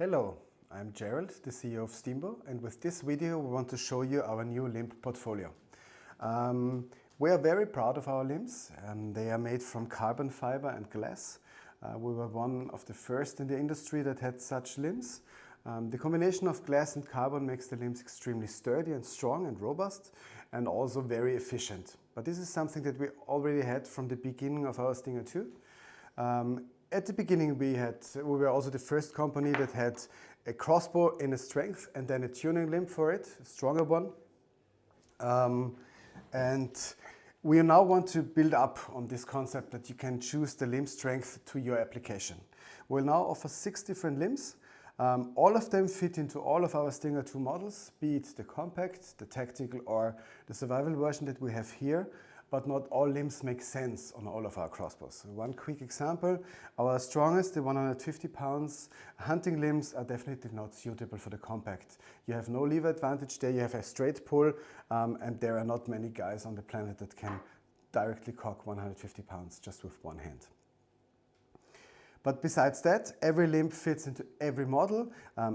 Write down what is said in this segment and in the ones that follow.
Hello, I'm Gerald, the CEO of Steambow, and with this video we want to show you our new limb portfolio. We are very proud of our limbs. They are made from carbon fiber and glass. We were one of the first in the industry that had such limbs. The combination of glass and carbon makes the limbs extremely sturdy and strong and robust, and also very efficient. But this is something that we already had from the beginning of our Stinger 2. At the beginning we were also the first company that had a crossbow in a strength and then a tuning limb for it, a stronger one. And we now want to build up on this concept that you can choose the limb strength to your application. We'll now offer 6 different limbs. All of them fit into all of our Stinger 2 models, be it the compact, the tactical or the survival version that we have here. But not all limbs make sense on all of our crossbows. One quick example, our strongest, the 150 pounds hunting limbs are definitely not suitable for the compact. You have no lever advantage there, you have a straight pull, and there are not many guys on the planet that can directly cock 150 pounds just with one hand. But besides that, every limb fits into every model.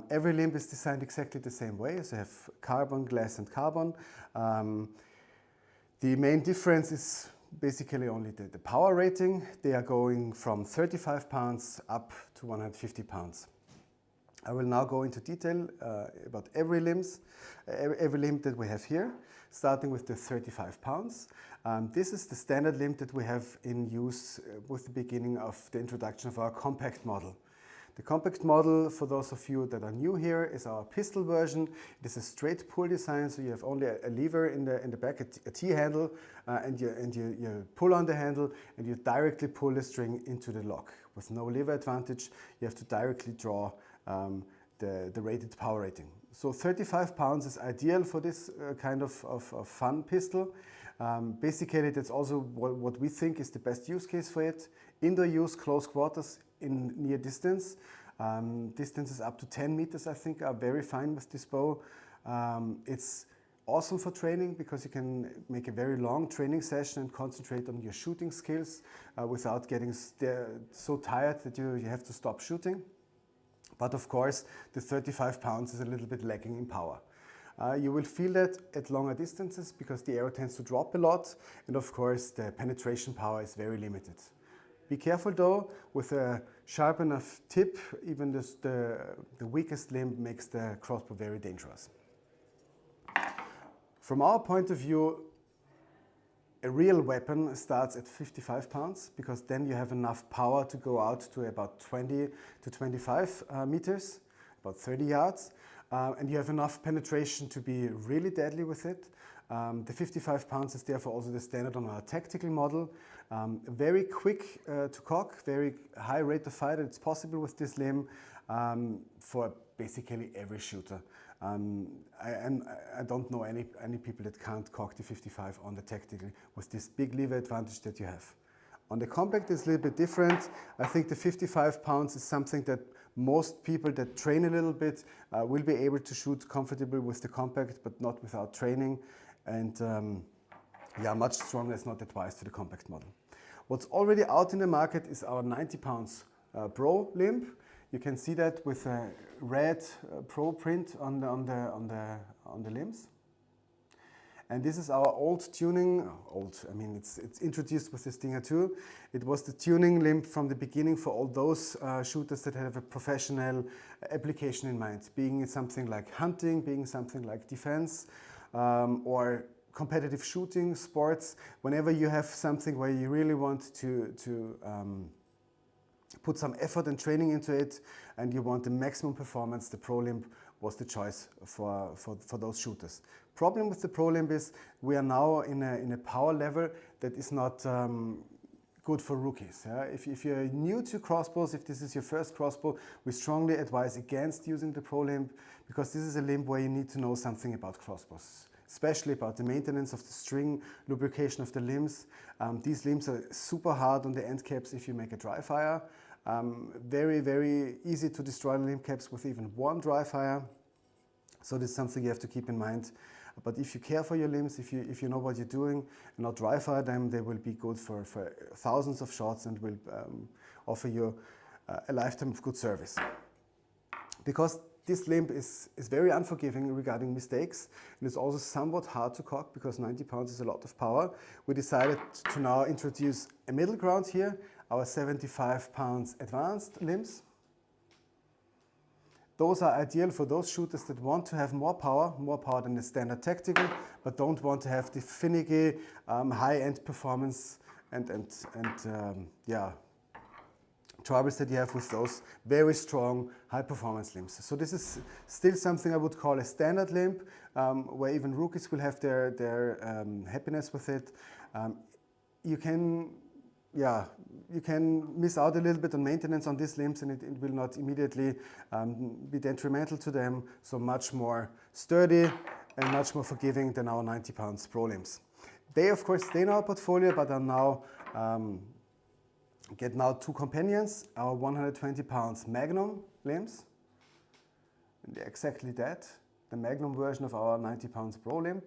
Every limb is designed exactly the same way, so you have carbon, glass and carbon. The main difference is basically only the power rating. They are going from 35 pounds up to 150 pounds. I will now go into detail about every limb that we have here, starting with the 35 pounds. This is the standard limb that we have in use with the beginning of the introduction of our compact model. The compact model, for those of you that are new here, is our pistol version. It is a straight pull design, so you have only a lever in the back, a T-handle, and you pull on the handle and you directly pull the string into the lock. With no lever advantage, you have to directly draw the rated power rating. So 35 pounds is ideal for this kind of fun pistol. Basically, that's also what we think is the best use case for it. Indoor use, close quarters, in near distance. Distances up to 10 meters, I think, are very fine with this bow. It's awesome for training because you can make a very long training session and concentrate on your shooting skills without getting so tired that you have to stop shooting. But of course, the 35 pounds is a little bit lacking in power. You will feel that at longer distances because the arrow tends to drop a lot, and of course the penetration power is very limited. Be careful though, with a sharp enough tip, even the weakest limb makes the crossbow very dangerous. From our point of view, a real weapon starts at 55 pounds because then you have enough power to go out to about 20 to 25 meters, about 30 yards. And you have enough penetration to be really deadly with it. The 55 pounds is therefore also the standard on our tactical model. Very quick to cock, very high rate of fire that's possible with this limb for basically every shooter. I don't know any people that can't cock the 55 on the tactical with this big lever advantage that you have. On the compact it's a little bit different. I think the 55 pounds is something that most people that train a little bit will be able to shoot comfortably with the compact, but not without training. And yeah, much stronger is not advised for the compact model. What's already out in the market is our 90 pounds Pro limb. You can see that with a red Pro print on the limbs. And this is our old tuning, it's introduced with the Stinger 2. It was the tuning limb from the beginning for all those shooters that have a professional application in mind, being something like hunting, being something like defense, or competitive shooting, sports. Whenever you have something where you really want to put some effort and training into it and you want the maximum performance, the Pro limb was the choice for those shooters. Problem with the Pro limb is we are now in a power level that is not good for rookies. Yeah? If you're new to crossbows, if this is your first crossbow, we strongly advise against using the Pro limb because this is a limb where you need to know something about crossbows, especially about the maintenance of the string, lubrication of the limbs. These limbs are super hard on the end caps if you make a dry fire. Very, very easy to destroy limb caps with even warm dry fire. So this is something you have to keep in mind. But if you care for your limbs, if you know what you're doing and not dry fire them, they will be good for thousands of shots and will offer you a lifetime of good service. because this limb is very unforgiving regarding mistakes, and it's also somewhat hard to cock because 90 pounds is a lot of power. We decided to now introduce a middle ground here, our 75 pounds advanced limbs. Those are ideal for those shooters that want to have more power than the standard tactical, but don't want to have the finicky, high-end performance and troubles that you have with those very strong high-performance limbs. So this is still something I would call a standard limb, where even rookies will have their happiness with it. You can miss out a little bit on maintenance on these limbs, and it will not immediately be detrimental to them. So much more sturdy and much more forgiving than our 90 pounds pro limbs. They of course stay in our portfolio, but are now get now two companions, our 120 pounds Magnum limbs. And they're exactly that, the Magnum version of our 90 pounds pro limb.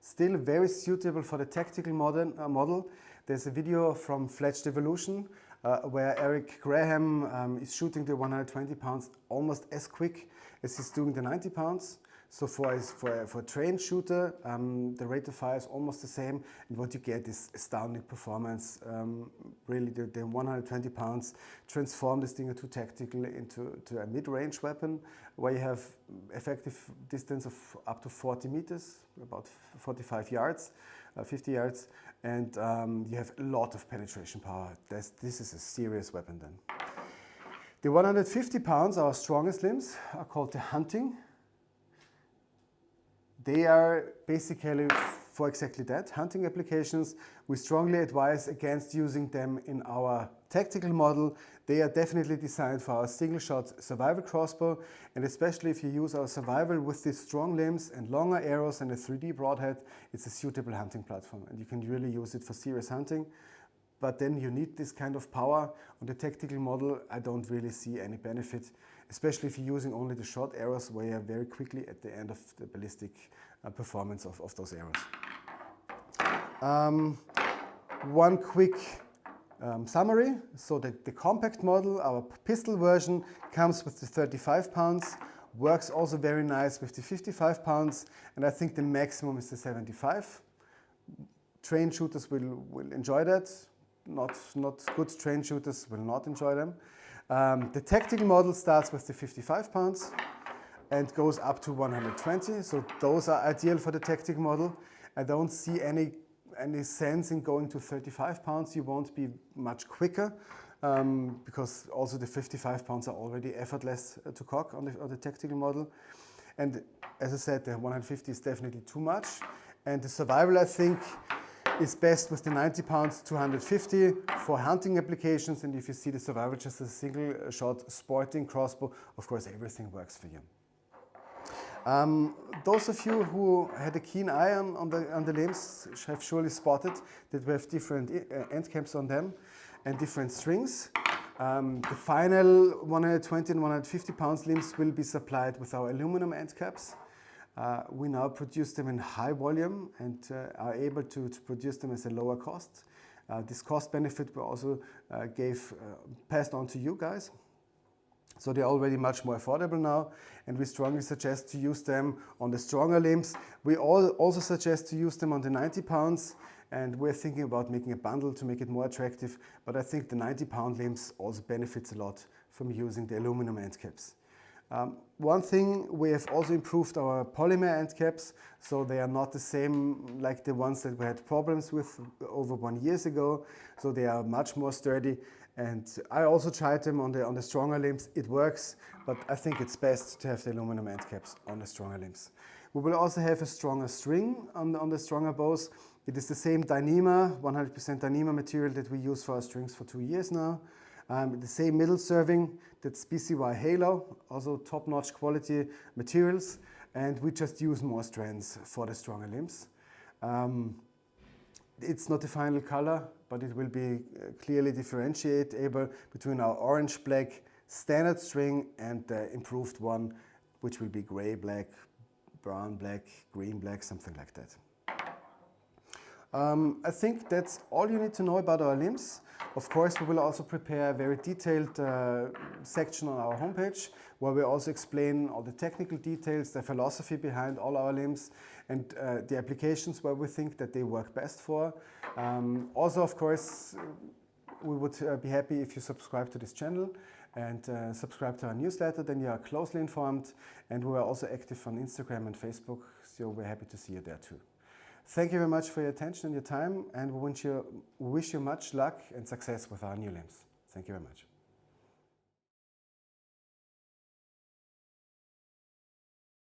Still very suitable for the tactical model. There's a video from Fledged Evolution where Eric Graham is shooting the 120 pounds almost as quick as he's doing the 90 pounds. So for a trained shooter, the rate of fire is almost the same, and what you get is astounding performance. Really, the 120 pounds transform the Stinger 2 Tactical into a mid-range weapon, where you have effective distance of up to 40 meters, about 45 yards, 50 yards, and you have a lot of penetration power. This is a serious weapon then. The 150 pounds, our strongest limbs, are called the hunting. They are basically for exactly that, hunting applications. We strongly advise against using them in our tactical model. They are definitely designed for our single shot survival crossbow, and especially if you use our survival with these strong limbs and longer arrows and a 3D broadhead, it's a suitable hunting platform, and you can really use it for serious hunting. But then you need this kind of power. On the tactical model, I don't really see any benefit, especially if you're using only the short arrows, where you're very quickly at the end of the ballistic performance of those arrows. One quick summary. So the compact model, our pistol version, comes with the 35 pounds, works also very nice with the 55 pounds, and I think the maximum is the 75. Trained shooters will enjoy that. Not good trained shooters will not enjoy them. The tactical model starts with the 55 pounds and goes up to 120. So those are ideal for the tactical model. I don't see any sense in going to 35 pounds. You won't be much quicker because also the 55 pounds are already effortless to cock on the tactical model. And as I said, the 150 is definitely too much. And the survival, I think, is best with the 90 pounds 250 for hunting applications, and if you see the survival just as a single shot sporting crossbow, of course everything works for you. Those of you who had a keen eye on the limbs have surely spotted that we have different end caps on them and different strings. The final 120 and 150 pounds limbs will be supplied with our aluminum end caps. We now produce them in high volume and are able to produce them as a lower cost. This cost benefit we also passed on to you guys. So they're already much more affordable now, and we strongly suggest to use them on the stronger limbs. We also suggest to use them on the 90 pounds, and we're thinking about making a bundle to make it more attractive, but I think the 90 pound limbs also benefits a lot from using the aluminum end caps. One thing, we have also improved our polymer end caps, so they are not the same like the ones that we had problems with over 1 year ago. So they are much more sturdy, and I also tried them on the stronger limbs. It works, but I think it's best to have the aluminum end caps on the stronger limbs. We will also have a stronger string on the stronger bows. It is the same Dyneema, 100% Dyneema material that we use for our strings for 2 years now. The same middle serving, that's BCY Halo, also top-notch quality materials, and we just use more strands for the stronger limbs. It's not the final color, but it will be clearly differentiable between our orange-black standard string and the improved one, which will be gray-black, brown-black, green-black, something like that. I think that's all you need to know about our limbs. Of course, we will also prepare a very detailed section on our homepage where we also explain all the technical details, the philosophy behind all our limbs, and the applications where we think that they work best for. Also, of course, we would be happy if you subscribe to this channel and subscribe to our newsletter, then you are closely informed, and we are also active on Instagram and Facebook, so we're happy to see you there too. Thank you very much for your attention and your time, and we wish you much luck and success with our new limbs. Thank you very much.